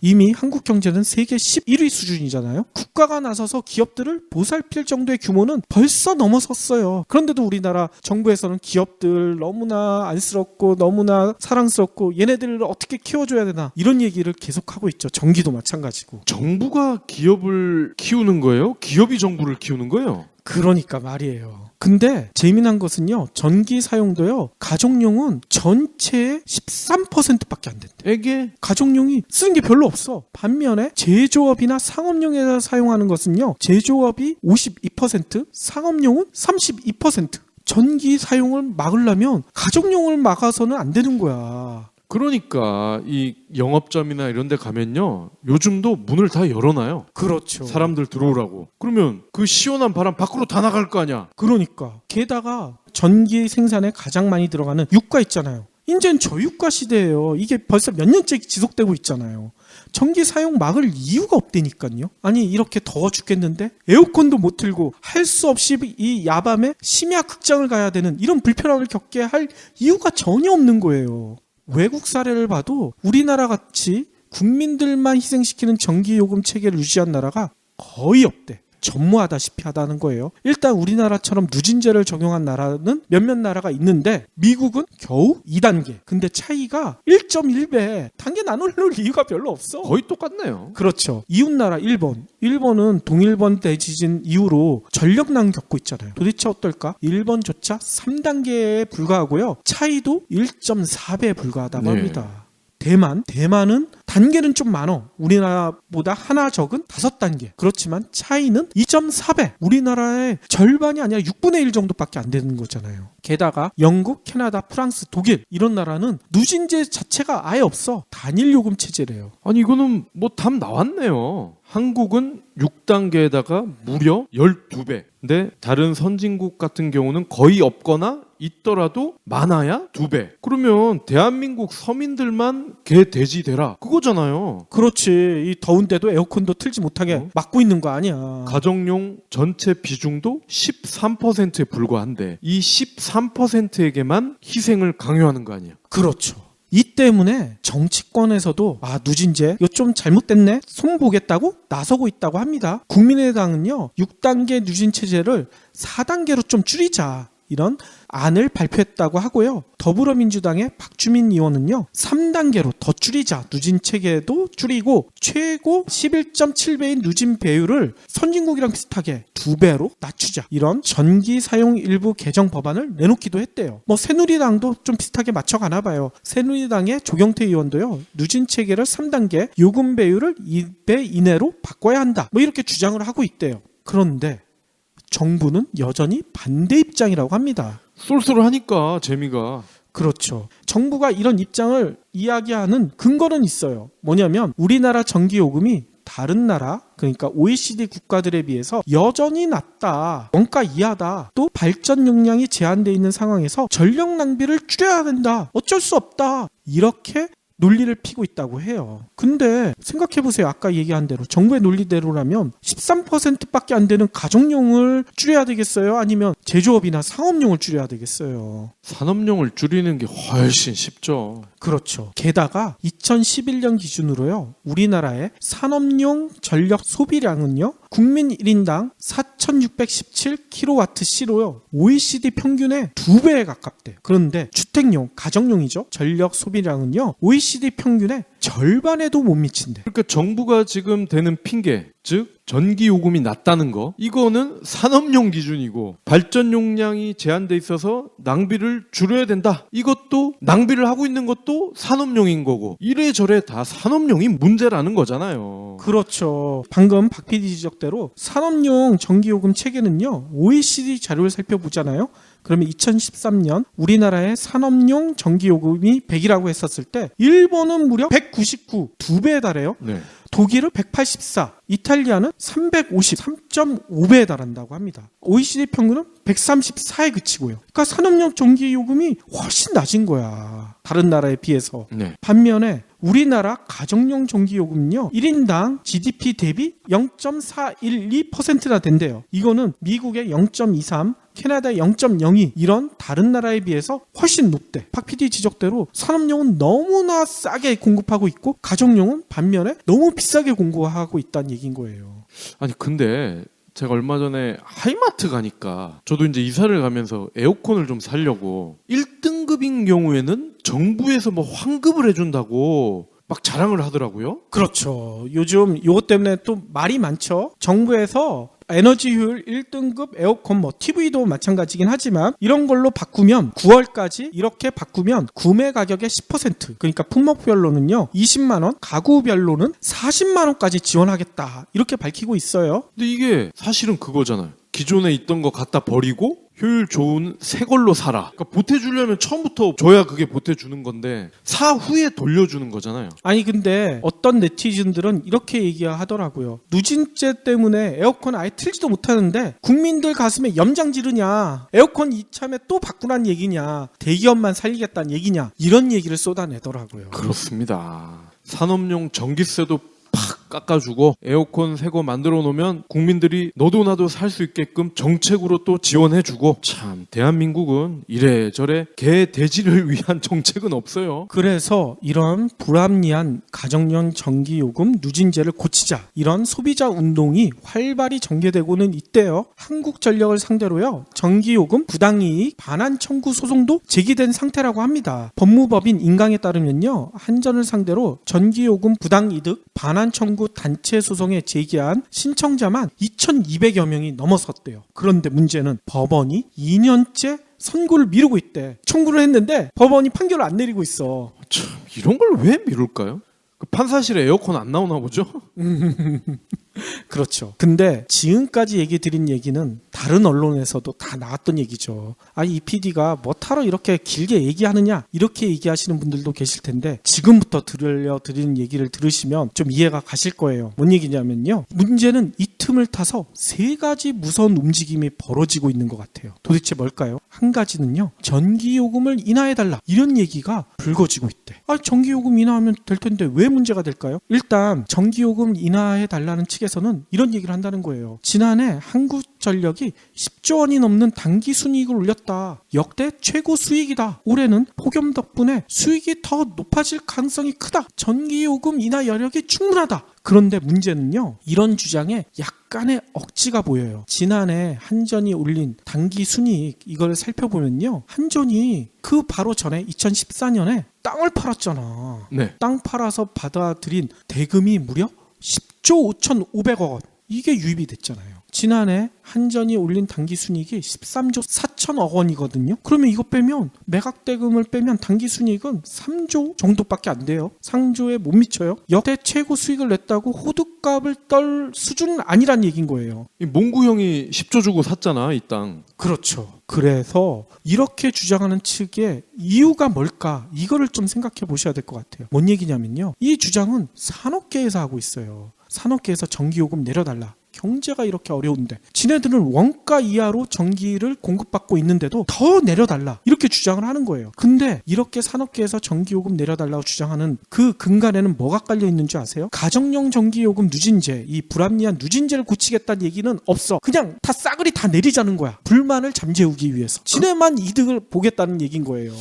이미 한국 경제는 세계 11위 수준이잖아요. 국가가 나서서 기업들을 보살필 정도의 규모는 벌써 넘어섰어요. 그런데도 우리나라 정부에서는 기업들 너무나 안쓰럽고 너무나 사랑스럽고 얘네들을 어떻게 키워줘야 되나, 이런 얘기를 계속하고 있죠. 전기도 마찬가지고. 정부가 기업을 키우는 거예요? 기업이 정부를 키우는 거예요? 그러니까 말이에요. 근데 재미난 것은요, 전기 사용도요, 가정용은 전체의 13%밖에 안 된대. 에게? 가정용이 쓰는 게 별로 없어. 반면에 제조업이나 상업용에서 사용하는 것은요, 제조업이 52%, 상업용은 32%. 전기 사용을 막으려면 가정용을 막아서는 안 되는 거야. 그러니까 이 영업점이나 이런 데 가면요, 요즘도 문을 다 열어놔요. 그렇죠. 사람들 들어오라고. 그러면 그 시원한 바람 밖으로 다 나갈 거 아니야. 그러니까. 게다가 전기 생산에 가장 많이 들어가는 유가 있잖아요. 이제는 저유가 시대예요. 이게 벌써 몇 년째 지속되고 있잖아요. 전기 사용 막을 이유가 없다니까요. 아니, 이렇게 더워 죽겠는데 에어컨도 못 틀고 할 수 없이 이 야밤에 심야 극장을 가야 되는 이런 불편함을 겪게 할 이유가 전혀 없는 거예요. 외국 사례를 봐도 우리나라 같이 국민들만 희생시키는 전기요금 체계를 유지한 나라가 거의 없대. 전무하다시피 하다는 거예요. 일단 우리나라처럼 누진제를 적용한 나라는 몇몇 나라가 있는데 미국은 겨우 2단계. 근데 차이가 1.1배. 단계 나눌 이유가 별로 없어. 거의 똑같네요. 그렇죠. 이웃나라 일본. 일본은 동일본 대지진 이후로 전력난 겪고 있잖아요. 도대체 어떨까? 일본조차 3단계에 불과하고요. 차이도 1.4배에 불과하다고 합니다. 대만은 단계는 좀 많어. 우리나라보다 하나 적은 5단계. 그렇지만 차이는 2.4배. 우리나라의 절반이 아니라 6분의 1 정도밖에 안 되는 거잖아요. 게다가 영국, 캐나다, 프랑스, 독일 이런 나라는 누진제 자체가 아예 없어. 단일 요금 체제래요. 아니, 이거는 뭐 답 나왔네요. 한국은 6단계에다가 무려 12배. 근데 다른 선진국 같은 경우는 거의 없거나 있더라도 많아야 2배. 그러면 대한민국 서민들만 개 돼지 되라, 그거잖아요. 그렇지. 이 더운데도 에어컨도 틀지 못하게 막고 있는 거 아니야. 가정용 전체 비중도 13%에 불과한데 이 13%에게만 희생을 강요하는 거 아니야. 그렇죠. 이 때문에 정치권에서도 누진제 이거 좀 잘못됐네, 손보겠다고 나서고 있다고 합니다. 국민의당은요 6단계 누진 체제를 4단계로 좀 줄이자, 이런 안을 발표했다고 하고요. 더불어민주당의 박주민 의원은요. 3단계로 더 줄이자. 누진 체계도 줄이고 최고 11.7배인 누진 배율을 선진국이랑 비슷하게 2배로 낮추자. 이런 전기 사용 일부 개정 법안을 내놓기도 했대요. 뭐 새누리당도 좀 비슷하게 맞춰가나 봐요. 새누리당의 조경태 의원도요. 누진 체계를 3단계 요금 배율을 2배 이내로 바꿔야 한다. 뭐 이렇게 주장을 하고 있대요. 그런데 정부는 여전히 반대 입장이라고 합니다. 쏠쏠하니까 재미가. 그렇죠. 정부가 이런 입장을 이야기하는 근거는 있어요. 뭐냐면 우리나라 전기요금이 다른 나라, 그러니까 OECD 국가들에 비해서 여전히 낮다, 원가 이하다, 또 발전 용량이 제한되어 있는 상황에서 전력 낭비를 줄여야 된다, 어쩔 수 없다, 이렇게 논리를 피고 있다고 해요. 근데 생각해보세요. 아까 얘기한 대로 정부의 논리대로라면 13%밖에 안 되는 가정용을 줄여야 되겠어요? 아니면 제조업이나 상업용을 줄여야 되겠어요? 산업용을 줄이는 게 훨씬 쉽죠. 그렇죠. 게다가 2011년 기준으로요. 우리나라의 산업용 전력 소비량은요. 국민 1인당 4,617kWh로요. OECD 평균의 2배에 가깝대요. 그런데 주택용, 가정용이죠. 전력 소비량은요. OECD 평균의 절반에도 못 미친대. 그러니까 정부가 지금 대는 핑계, 즉 전기 요금이 낮다는 거, 이거는 산업용 기준이고 발전 용량이 제한돼 있어서 낭비를 줄여야 된다. 이것도 낭비를 하고 있는 것도 산업용인 거고 이래저래 다 산업용이 문제라는 거잖아요. 그렇죠. 방금 박 PD 지적대로 산업용 전기요금 체계는요. OECD 자료를 살펴보잖아요. 그러면 2013년 우리나라의 산업용 전기요금이 100이라고 했었을 때 일본은 무려 199, 2배에 달해요. 네. 독일은 184, 이탈리아는 350, 3.5배에 달한다고 합니다. OECD 평균은 134에 그치고요. 그러니까 산업용 전기요금이 훨씬 낮은 거야. 다른 나라에 비해서. 네. 반면에 우리나라 가정용 전기요금은요. 1인당 GDP 대비 0.412%나 된대요. 이거는 미국의 0.23, 캐나다의 0.02 이런 다른 나라에 비해서 훨씬 높대. 박 PD 지적대로 산업용은 너무나 싸게 공급하고 있고 가정용은 반면에 너무 비싸게 공급하고 있다는 얘기인 거예요. 아니 근데 제가 얼마 전에 하이마트 가니까 저도 이제 이사를 가면서 에어컨을 좀 사려고 1등급인 경우에는 정부에서 뭐 환급을 해준다고 막 자랑을 하더라고요. 그렇죠. 요즘 이것 때문에 또 말이 많죠. 정부에서 에너지 효율 1등급 에어컨 뭐 TV도 마찬가지긴 하지만 이런 걸로 바꾸면 9월까지 이렇게 바꾸면 구매 가격의 10% 그러니까 품목별로는요 20만 원, 가구별로는 40만 원까지 지원하겠다 이렇게 밝히고 있어요. 근데 이게 사실은 그거잖아요. 기존에 있던 거 갖다 버리고 효율 좋은 새 걸로 사라. 그러니까 보태주려면 처음부터 줘야 그게 보태주는 건데 사후에 돌려주는 거잖아요. 아니 근데 어떤 네티즌들은 이렇게 얘기하더라고요. 누진제 때문에 에어컨 아예 틀지도 못하는데 국민들 가슴에 염장 지르냐, 에어컨 이참에 또 바꾸란 얘기냐, 대기업만 살리겠다는 얘기냐, 이런 얘기를 쏟아내더라고요. 그렇습니다. 산업용 전기세도 팍 깎아주고 에어컨 새 거 만들어 놓으면 국민들이 너도 나도 살 수 있게끔 정책으로 또 지원해주고, 참 대한민국은 이래저래 개 돼지를 위한 정책은 없어요. 그래서 이런 불합리한 가정용 전기요금 누진제를 고치자, 이런 소비자 운동이 활발히 전개되고는 있대요. 한국전력을 상대로요 전기요금 부당이익 반환 청구 소송도 제기된 상태라고 합니다. 법무법인 인강에 따르면요 한전을 상대로 전기요금 부당이득 반환 청구 단체 소송에 제기한 신청자만 2,200여 명이 넘어섰대요. 그런데 문제는 법원이 2년째 선고를 미루고 있대. 청구를 했는데 법원이 판결을 안 내리고 있어. 참 이런 걸 왜 미룰까요? 그 판사실에 에어컨 안 나오나 보죠? 그렇죠. 근데 지금까지 얘기 드린 얘기는 다른 언론에서도 다 나왔던 얘기죠. 아니 이 PD가 뭐 타러 이렇게 길게 얘기하느냐 이렇게 얘기하시는 분들도 계실 텐데 지금부터 들려드리는 얘기를 들으시면 좀 이해가 가실 거예요. 뭔 얘기냐면요. 문제는 이 틈을 타서 세 가지 무서운 움직임이 벌어지고 있는 것 같아요. 도대체 뭘까요? 한 가지는요. 전기요금을 인하해달라 이런 얘기가 불거지고 있대. 전기요금 인하하면 될 텐데 왜 문제가 될까요? 일단 전기요금 인하해달라는 측에 측에서는 이런 얘기를 한다는 거예요. 지난해 한국전력이 10조 원이 넘는 단기 순이익을 올렸다. 역대 최고 수익이다. 올해는 폭염 덕분에 수익이 더 높아질 가능성이 크다. 전기요금 인하 여력이 충분하다. 그런데 문제는요, 이런 주장에 약간의 억지가 보여요. 지난해 한전이 올린 단기 순이익 이걸 살펴보면요, 한전이 그 바로 전에 2014년에 땅을 팔았잖아. 네. 땅 팔아서 받아들인 대금이 무려 10조 5,500억 원. 이게 유입이 됐잖아요. 지난해 한전이 올린 단기순이익이 13조 4천억 원이거든요. 그러면 이거 빼면, 매각대금을 빼면 단기순이익은 3조 정도밖에 안 돼요. 3조에 못 미쳐요. 역대 최고 수익을 냈다고 호두값을 떨 수준은 아니란 얘기인 거예요. 이 몽구 형이 10조 주고 샀잖아, 이 땅. 그렇죠. 그래서 이렇게 주장하는 측의 이유가 뭘까? 이거를 좀 생각해 보셔야 될 것 같아요. 뭔 얘기냐면요, 이 주장은 산업계에서 하고 있어요. 산업계에서 전기요금 내려달라. 경제가 이렇게 어려운데 지네들은 원가 이하로 전기를 공급받고 있는데도 더 내려달라, 이렇게 주장을 하는 거예요. 근데 이렇게 산업계에서 전기요금 내려달라고 주장하는 그 근간에는 뭐가 깔려 있는 줄 아세요? 가정용 전기요금 누진제, 이 불합리한 누진제를 고치겠다는 얘기는 없어. 그냥 다 싸그리 다 내리자는 거야. 불만을 잠재우기 위해서. 지네만 이득을 보겠다는 얘기인 거예요.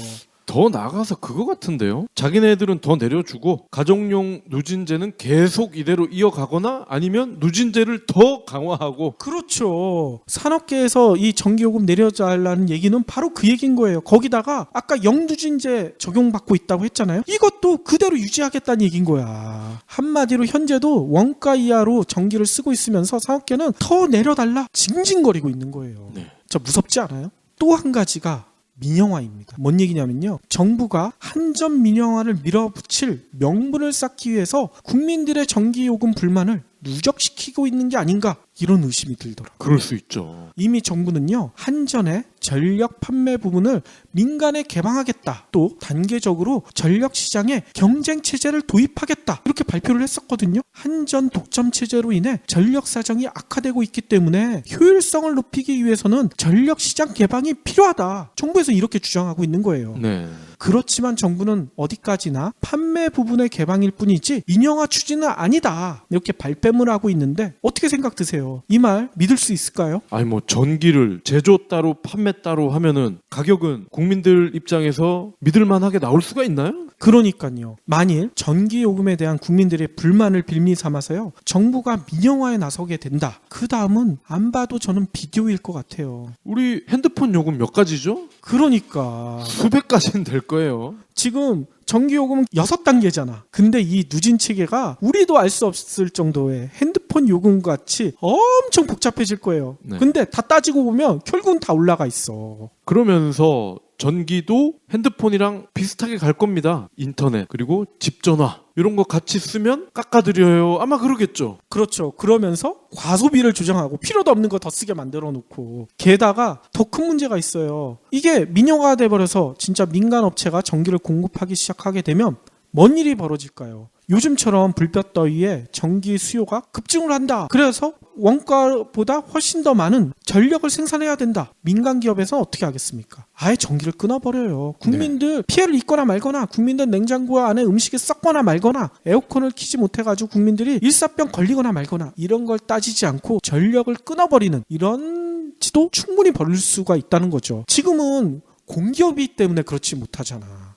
더 나가서 그거 같은데요. 자기네들은 더 내려주고 가정용 누진제는 계속 이대로 이어가거나 아니면 누진제를 더 강화하고. 그렇죠. 산업계에서 이 전기요금 내려달라는 얘기는 바로 그 얘기인 거예요. 거기다가 아까 영누진제 적용받고 있다고 했잖아요. 이것도 그대로 유지하겠다는 얘기인 거야. 한마디로 현재도 원가 이하로 전기를 쓰고 있으면서 산업계는 더 내려달라 징징거리고 있는 거예요. 네. 진짜 무섭지 않아요? 또 한 가지가 민영화입니다. 뭔 얘기냐면요, 정부가 한전 민영화를 밀어붙일 명분을 쌓기 위해서 국민들의 전기요금 불만을 누적시키고 있는 게 아닌가, 이런 의심이 들더라고요. 그럴 수 있죠. 이미 정부는요, 한전의 전력 판매 부분을 민간에 개방하겠다, 또 단계적으로 전력 시장에 경쟁 체제를 도입하겠다, 이렇게 발표를 했었거든요. 한전 독점 체제로 인해 전력 사정이 악화되고 있기 때문에 효율성을 높이기 위해서는 전력 시장 개방이 필요하다. 정부에서 이렇게 주장하고 있는 거예요. 네. 그렇지만 정부는 어디까지나 판매 부분의 개방일 뿐이지 민영화 추진은 아니다, 이렇게 발뺌을 하고 있는데 어떻게 생각 드세요? 이 말 믿을 수 있을까요? 아니 뭐 전기를 제조 따로 판매 따로 하면은 가격은 국민들 입장에서 믿을만하게 나올 수가 있나요? 그러니까요. 만일 전기요금에 대한 국민들의 불만을 빌미 삼아서요, 정부가 민영화에 나서게 된다. 그 다음은 안 봐도 저는 비디오일 것 같아요. 우리 핸드폰 요금 몇 가지죠? 그러니까 수백 가지는 될 거예요. 지금 전기요금은 6단계잖아. 근데 이 누진 체계가 우리도 알 수 없을 정도의 핸드폰 요금 같이 엄청 복잡해질 거예요. 네. 근데 다 따지고 보면 결국은 다 올라가 있어. 그러면서 전기도 핸드폰이랑 비슷하게 갈 겁니다. 인터넷 그리고 집전화 이런 거 같이 쓰면 깎아드려요. 아마 그러겠죠. 그렇죠. 그러면서 과소비를 조장하고 필요도 없는 거 더 쓰게 만들어 놓고, 게다가 더 큰 문제가 있어요. 이게 민영화가 돼버려서 진짜 민간 업체가 전기를 공급하기 시작하게 되면 뭔 일이 벌어질까요? 요즘처럼 불볕더위에 전기 수요가 급증을 한다. 그래서 원가보다 훨씬 더 많은 전력을 생산해야 된다. 민간 기업에서는 어떻게 하겠습니까? 아예 전기를 끊어버려요. 국민들 피해를 입거나 말거나, 국민들 냉장고 안에 음식이 썩거나 말거나, 에어컨을 켜지 못해가지고 국민들이 일사병 걸리거나 말거나, 이런 걸 따지지 않고 전력을 끊어버리는 이런 지도 충분히 벌일 수가 있다는 거죠. 지금은 공기업이기 때문에 그렇지 못하잖아.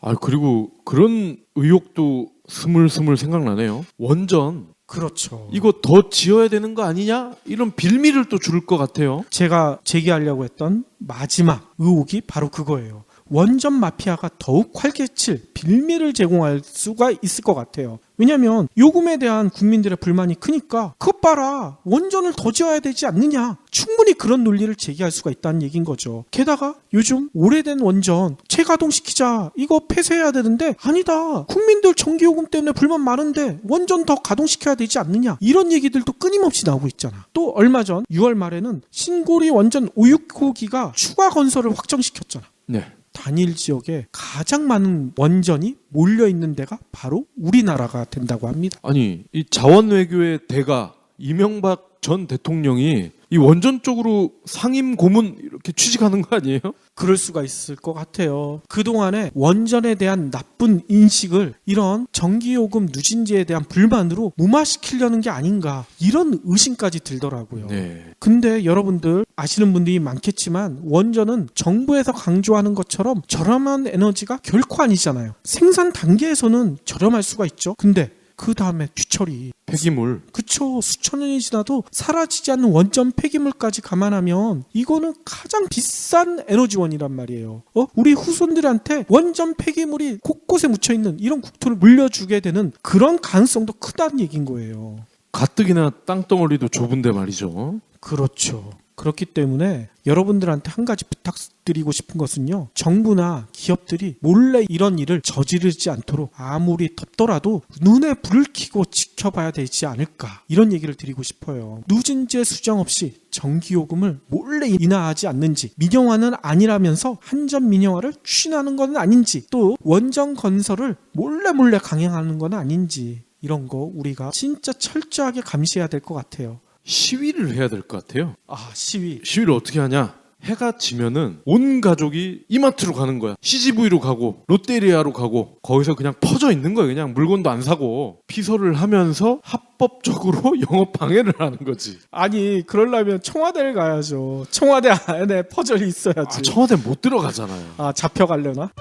아 그리고 그런 의혹도 스물스물 생각나네요. 원전 그렇죠. 이거 더 지어야 되는 거 아니냐? 이런 빌미를 또 줄 것 같아요. 제가 제기하려고 했던 마지막 의혹이 바로 그거예요. 원전 마피아가 더욱 활개칠 빌미를 제공할 수가 있을 것 같아요. 왜냐하면 요금에 대한 국민들의 불만이 크니까, 그것 봐라, 원전을 더 지어야 되지 않느냐, 충분히 그런 논리를 제기할 수가 있다는 얘기인 거죠. 게다가 요즘 오래된 원전 재가동시키자, 이거 폐쇄해야 되는데, 아니다, 국민들 전기요금 때문에 불만 많은데 원전 더 가동시켜야 되지 않느냐, 이런 얘기들도 끊임없이 나오고 있잖아. 또 얼마 전 6월 말에는 신고리 원전 5, 6호기가 추가 건설을 확정시켰잖아. 네. 단일 지역에 가장 많은 원전이 몰려있는 데가 바로 우리나라가 된다고 합니다. 아니 이 자원 외교의 대가 이명박 전 대통령이 이 원전 쪽으로 상임 고문 이렇게 취직하는 거 아니에요? 그럴 수가 있을 것 같아요. 그동안에 원전에 대한 나쁜 인식을 이런 전기요금 누진제에 대한 불만으로 무마시키려는 게 아닌가 이런 의심까지 들더라고요. 네. 근데 여러분들 아시는 분들이 많겠지만 원전은 정부에서 강조하는 것처럼 저렴한 에너지가 결코 아니잖아요. 생산 단계에서는 저렴할 수가 있죠. 근데 그 다음에 뒤처리 폐기물. 그쵸. 수천 년이 지나도 사라지지 않는 원전 폐기물까지 감안하면 이거는 가장 비싼 에너지원이란 말이에요. 우리 후손들한테 원전 폐기물이 곳곳에 묻혀있는 이런 국토를 물려주게 되는 그런 가능성도 크다는 얘기인 거예요. 가뜩이나 땅덩어리도 좁은데 말이죠. 그렇죠. 그렇기 때문에 여러분들한테 한 가지 부탁드리고 싶은 것은요. 정부나 기업들이 몰래 이런 일을 저지르지 않도록 아무리 덥더라도 눈에 불을 켜고 지켜봐야 되지 않을까. 이런 얘기를 드리고 싶어요. 누진제 수정 없이 전기요금을 몰래 인하하지 않는지, 민영화는 아니라면서 한전 민영화를 추진하는 건 아닌지, 또 원전 건설을 몰래 강행하는 건 아닌지, 이런 거 우리가 진짜 철저하게 감시해야 될 것 같아요. 시위를 해야 될 것 같아요. 시위. 시위를 어떻게 하냐? 해가 지면은 온 가족이 이마트로 가는 거야. CGV로 가고 롯데리아로 가고 거기서 그냥 퍼져 있는 거예요. 그냥 물건도 안 사고 피서를 하면서 합법적으로 영업 방해를 하는 거지. 아니 그러려면 청와대를 가야죠. 청와대 안에 퍼즐이 있어야지. 청와대 못 들어가잖아요. 잡혀가려나?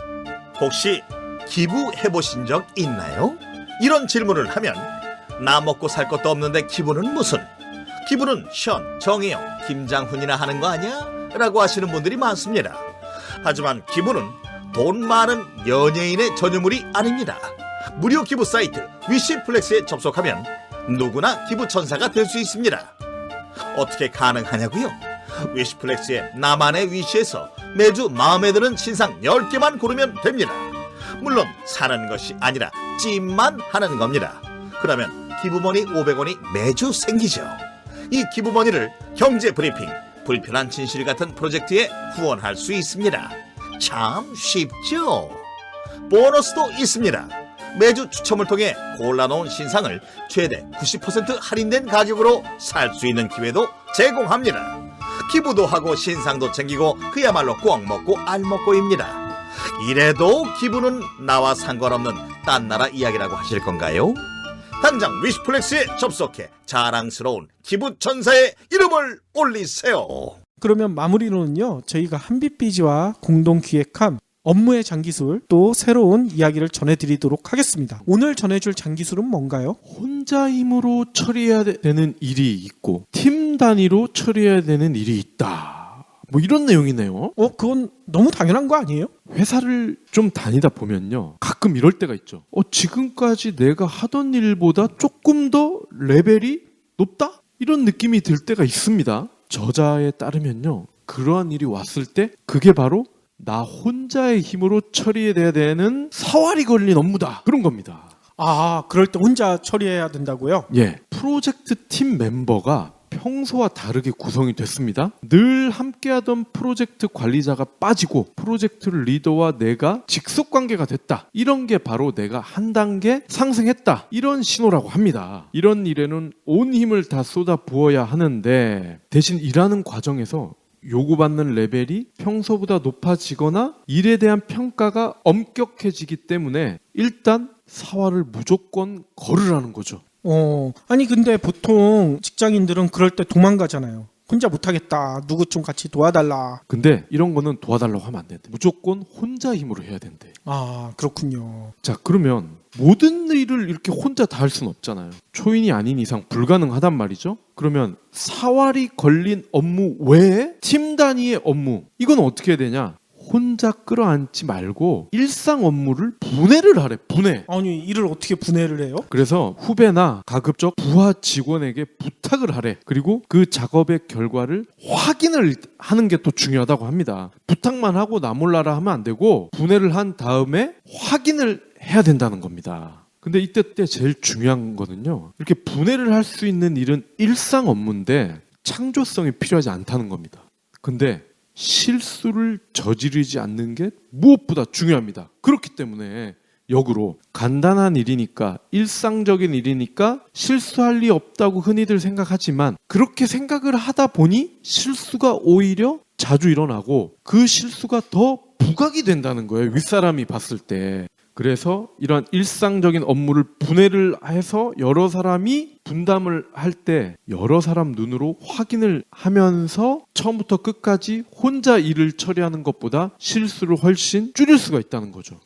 혹시 기부해보신 적 있나요? 이런 질문을 하면 나 먹고 살 것도 없는데 기부는 무슨? 기부는 션, 정혜영, 김장훈이나 하는 거 아니야? 라고 하시는 분들이 많습니다. 하지만 기부는 돈 많은 연예인의 전유물이 아닙니다. 무료 기부 사이트 위시플렉스에 접속하면 누구나 기부천사가 될 수 있습니다. 어떻게 가능하냐고요? 위시플렉스의 나만의 위시에서 매주 마음에 드는 신상 10개만 고르면 됩니다. 물론 사는 것이 아니라 찜만 하는 겁니다. 그러면 기부머니 500원이 매주 생기죠. 이 기부머니를 경제브리핑, 불편한 진실 같은 프로젝트에 후원할 수 있습니다. 참 쉽죠? 보너스도 있습니다. 매주 추첨을 통해 골라놓은 신상을 최대 90% 할인된 가격으로 살 수 있는 기회도 제공합니다. 기부도 하고 신상도 챙기고 그야말로 꽉 먹고 알 먹고입니다. 이래도 기부는 나와 상관없는 딴 나라 이야기라고 하실 건가요? 당장 위시플렉스에 접속해 자랑스러운 기부천사의 이름을 올리세요. 그러면 마무리로는요. 저희가 한빛비지와 공동 기획한 업무의 장기술 또 새로운 이야기를 전해드리도록 하겠습니다. 오늘 전해줄 장기술은 뭔가요? 혼자 힘으로 처리해야 되는 일이 있고 팀 단위로 처리해야 되는 일이 있다. 뭐 이런 내용이네요. 그건 너무 당연한 거 아니에요? 회사를 좀 다니다 보면요. 가끔 이럴 때가 있죠. 지금까지 내가 하던 일보다 조금 더 레벨이 높다? 이런 느낌이 들 때가 있습니다. 저자에 따르면요. 그러한 일이 왔을 때 그게 바로 나 혼자의 힘으로 처리해야 되는 사활이 걸린 업무다. 그런 겁니다. 그럴 때 혼자 처리해야 된다고요? 예. 프로젝트 팀 멤버가 평소와 다르게 구성이 됐습니다. 늘 함께하던 프로젝트 관리자가 빠지고 프로젝트 리더와 내가 직속관계가 됐다. 이런 게 바로 내가 한 단계 상승했다. 이런 신호라고 합니다. 이런 일에는 온 힘을 다 쏟아 부어야 하는데 대신 일하는 과정에서 요구받는 레벨이 평소보다 높아지거나 일에 대한 평가가 엄격해지기 때문에 일단 사활을 무조건 걸으라는 거죠. 아니 근데 보통 직장인들은 그럴 때 도망가잖아요. 혼자 못하겠다. 누구 좀 같이 도와달라. 근데 이런 거는 도와달라고 하면 안 된대. 무조건 혼자 힘으로 해야 된대. 그렇군요. 자, 그러면 모든 일을 이렇게 혼자 다 할 수는 없잖아요. 초인이 아닌 이상 불가능하단 말이죠. 그러면 사활이 걸린 업무 외에 팀 단위의 업무, 이건 어떻게 해야 되냐? 혼자 끌어안지 말고 일상 업무를 분해를 하래. 분해. 아니 일을 어떻게 분해를 해요? 그래서 후배나 가급적 부하 직원에게 부탁을 하래. 그리고 그 작업의 결과를 확인을 하는 게 또 중요하다고 합니다. 부탁만 하고 나 몰라라 하면 안 되고 분해를 한 다음에 확인을 해야 된다는 겁니다. 근데 이때 제일 중요한 거는요. 이렇게 분해를 할 수 있는 일은 일상 업무인데 창조성이 필요하지 않다는 겁니다. 근데 실수를 저지르지 않는 게 무엇보다 중요합니다. 그렇기 때문에 역으로 간단한 일이니까 일상적인 일이니까 실수할 리 없다고 흔히들 생각하지만 그렇게 생각을 하다 보니 실수가 오히려 자주 일어나고 그 실수가 더 부각이 된다는 거예요. 윗사람이 봤을 때. 그래서 이러한 일상적인 업무를 분해를 해서 여러 사람이 분담을 할 때 여러 사람 눈으로 확인을 하면서 처음부터 끝까지 혼자 일을 처리하는 것보다 실수를 훨씬 줄일 수가 있다는 거죠.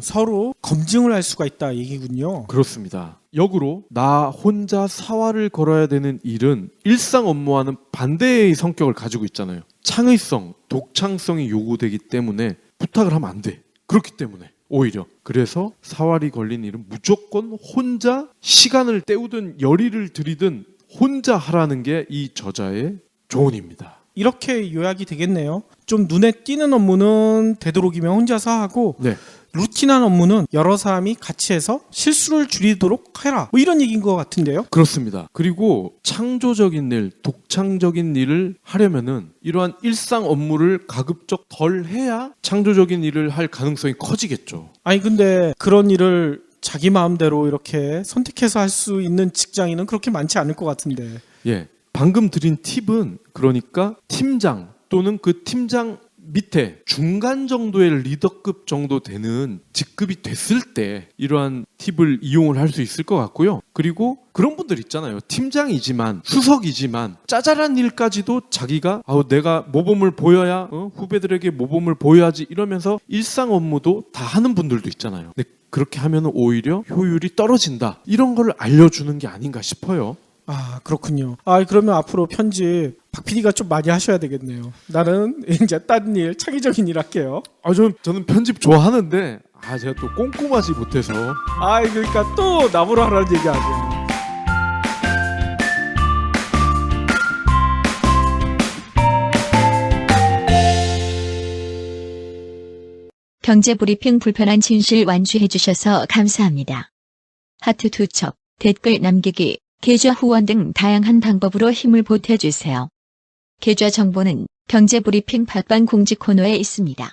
서로 검증을 할 수가 있다 얘기군요. 그렇습니다. 역으로 나 혼자 사활을 걸어야 되는 일은 일상 업무와는 반대의 성격을 가지고 있잖아요. 창의성, 독창성이 요구되기 때문에 부탁을 하면 안 돼. 그렇기 때문에 오히려 그래서 사활이 걸린 일은 무조건 혼자 시간을 때우든 열의를 들이든 혼자 하라는 게 이 저자의 조언입니다. 이렇게 요약이 되겠네요. 좀 눈에 띄는 업무는 되도록이면 혼자서 하고 네. 루틴한 업무는 여러 사람이 같이 해서 실수를 줄이도록 해라. 뭐 이런 얘기인 것 같은데요. 그렇습니다. 그리고 창조적인 일, 독창적인 일을 하려면은 이러한 일상 업무를 가급적 덜 해야 창조적인 일을 할 가능성이 커지겠죠. 아니 근데 그런 일을 자기 마음대로 이렇게 선택해서 할 수 있는 직장인은 그렇게 많지 않을 것 같은데. 예. 방금 드린 팁은 그러니까 팀장 또는 그 팀장 밑에 중간 정도의 리더급 정도 되는 직급이 됐을 때 이러한 팁을 이용을 할 수 있을 것 같고요. 그리고 그런 분들 있잖아요. 팀장이지만 수석이지만 짜잘한 일까지도 자기가 내가 모범을 보여야 후배들에게 모범을 보여야지 이러면서 일상 업무도 다 하는 분들도 있잖아요. 근데 그렇게 하면 오히려 효율이 떨어진다. 이런 걸 알려주는 게 아닌가 싶어요. 아, 그렇군요. 그러면 앞으로 편집 박 PD가 좀 많이 하셔야 되겠네요. 나는 이제 다른 일, 창의적인 일 할게요. 저는 편집 좋아하는데 제가 또 꼼꼼하지 못해서. 그러니까 또 나보러 하라는 얘기 아니야. 경제브리핑 불편한 진실 완주해 주셔서 감사합니다. 하트 투척, 댓글 남기기, 계좌 후원 등 다양한 방법으로 힘을 보태주세요. 계좌 정보는 경제브리핑 팟빵 공지 코너에 있습니다.